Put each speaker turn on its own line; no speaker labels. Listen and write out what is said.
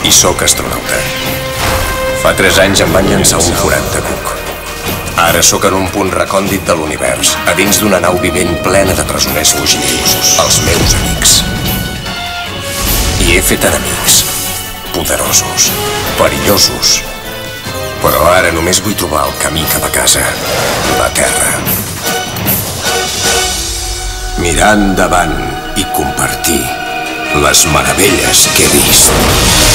I sóc astronauta. Fa 3 anys em van llançar un forat de cuc. Ara sóc en un punt recòndit de l'univers, a dins d'una nau vivent plena de presoners fugitius, els meus amics. I he fet enemics, poderosos, perillosos. Però ara només vull trobar el camí cap a casa, la Terra. Mirar endavant i compartir les meravelles que he vist.